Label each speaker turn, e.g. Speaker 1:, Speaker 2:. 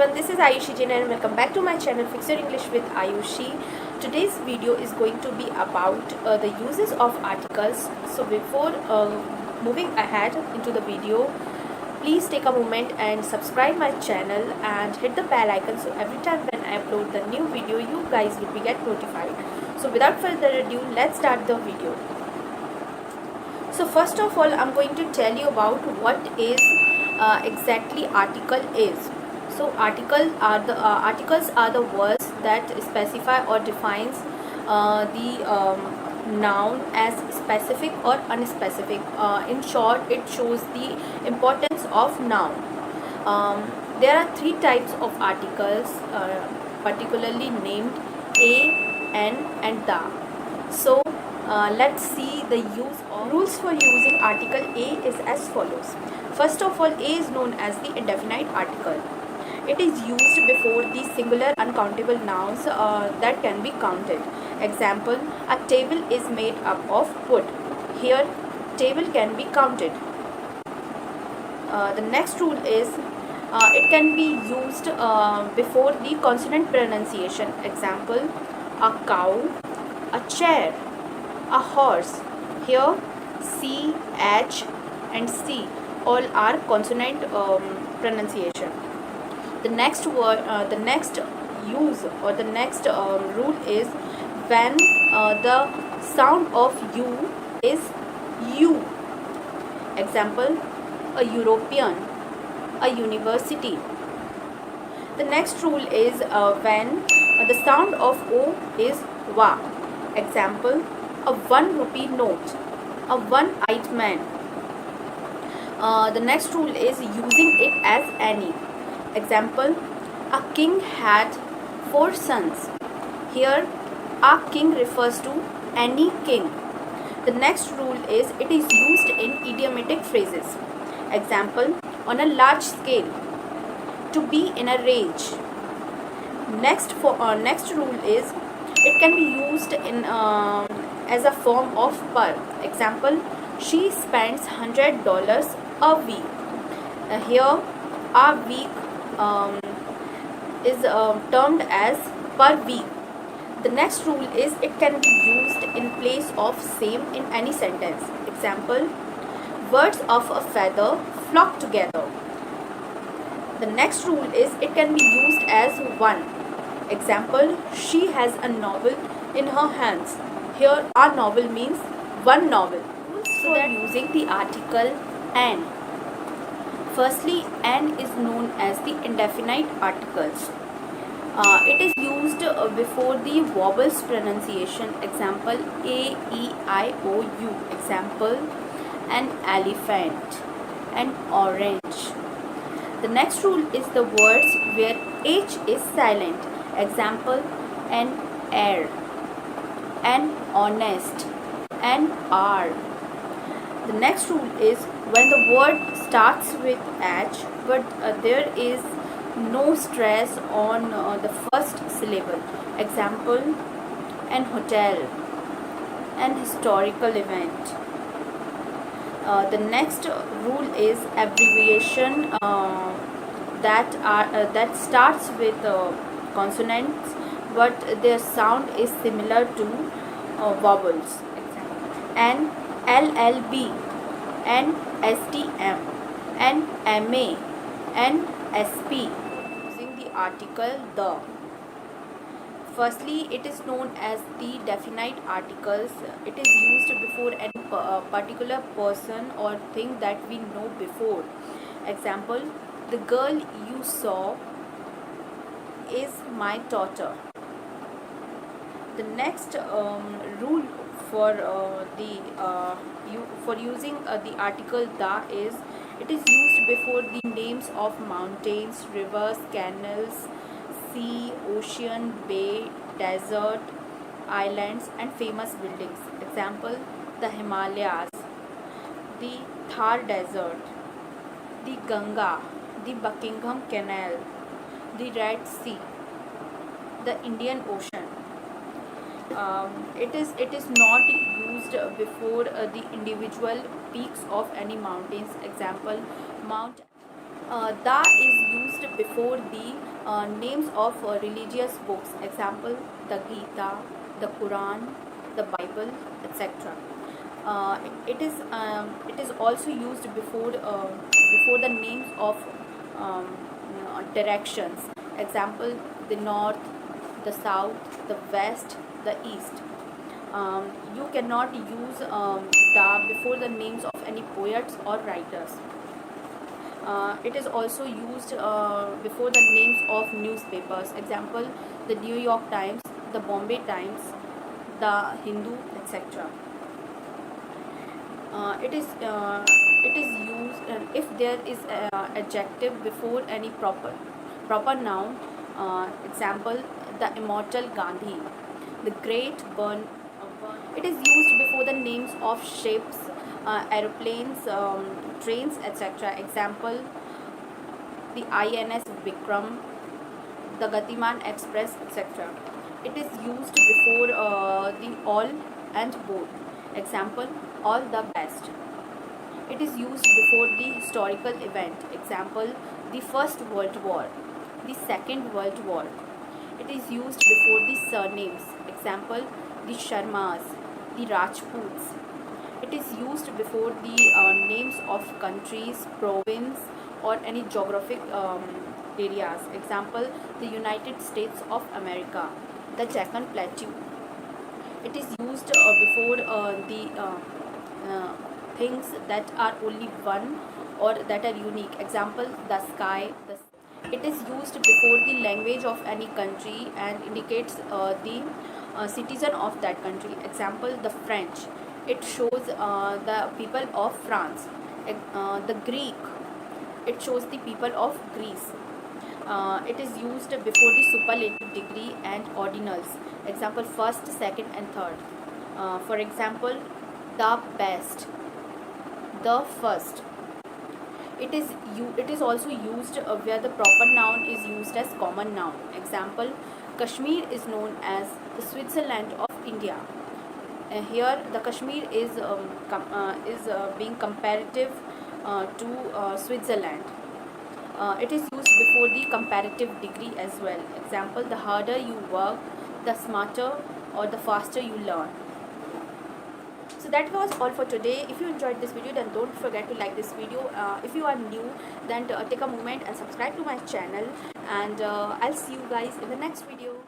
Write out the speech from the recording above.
Speaker 1: everyone, this is Ayushi Jain and welcome back to my channel Fix Your English with Ayushi. Today's video is going to be about the uses of articles. So before moving ahead into the video, please take a moment and subscribe my channel and hit the bell icon so every time when I upload the new video you guys will be get notified. So without further ado, let's start the video. So first of all, I'm going to tell you about what is exactly article is. So articles are the words that specify or defines the noun as specific or unspecific. In short, it shows the importance of noun. There are three types of articles, particularly named a, an, and the. So let's see the rules for using article A is as follows. First of all, A is known as the indefinite article. It is used before the singular uncountable nouns that can be counted. Example, a table is made up of wood. Here, table can be counted. The next rule is it can be used before the consonant pronunciation. Example, a cow, a chair, a horse. Here, C, H and C all are consonant pronunciation. The next use or the next rule is when the sound of U is U. Example, a European, a university. The next rule is when the sound of O is Wa. Example, a 1 rupee note, a one-eyed man. The next rule is using it as any. Example, a king had 4 sons. Here, a king refers to any king. The next rule is it is used in idiomatic phrases. Example, on a large scale, to be in a rage. Next rule is it can be used in as a form of per. Example, she spends $100 a week. Here, a week is termed as per week. The next rule is it can be used in place of same in any sentence. Example, birds of a feather flock together. The next rule is it can be used as one. Example, she has a novel in her hands. Here, a novel means one novel. So that using the article an. Firstly, an is known as the indefinite articles. It is used before the vowels pronunciation. Example, A, E, I, O, U. Example, an elephant, an orange. The next rule is the words where H is silent. Example, an air, an honest, an R. The next rule is when the word starts with H but there is no stress on the first syllable. Example, an hotel, an historical event. The next rule is abbreviation that starts with consonants but their sound is similar to vowels. Example, an LLB, an STM, an MA, an SP. Using the article the. Firstly, it is known as the definite articles. It is used before any particular person or thing that we know before. Example, the girl you saw is my daughter. The next rule for using the article the is it is used before the names of mountains, rivers, canals, sea, ocean, bay, desert, islands and famous buildings. Example, the Himalayas, the Thar Desert, the Ganga, the Buckingham Canal, the Red Sea, the Indian Ocean. It is not used before the individual peaks of any mountains. Example, Mount Da is used before the names of religious books. Example, the Gita, the Quran, the Bible, etc. It is also used before the names of um, directions. Example, the north, the south, the west, the east. You cannot use da before the names of any poets or writers. It is also used before the names of newspapers. Example, the New York Times, the Bombay Times, the Hindu, etc. It is used if there is adjective before any proper noun. Example, the immortal Gandhi, the great burn. It is used before the names of ships, aeroplanes, trains, etc. Example, the INS Vikram, the Gatiman Express, etc. It is used before the all and both. Example, all the best. It is used before the historical event. Example, the First World War, the Second World War. It is used before the surnames. Example, the Sharmas, the Rajputs. It is used before the names of countries, province, or any geographic areas. Example, the United States of America, the Deccan Plateau. It is used before the things that are only one or that are unique. Example, the sky. It is used before the language of any country and indicates the citizen of that country. Example, the French. It shows the people of France. The Greek. It shows the people of Greece. It is used before the superlative degree and ordinals. Example, first, second, and third. For example, the best, the first. It is also used where the proper noun is used as common noun. Example, Kashmir is known as the Switzerland of India. Here the Kashmir is being comparative to Switzerland. It is used before the comparative degree as well. Example, the harder you work, the smarter or the faster you learn. So that was all for today. If you enjoyed this video, then don't forget to like this video. If you are new, then take a moment and subscribe to my channel, and I'll see you guys in the next video.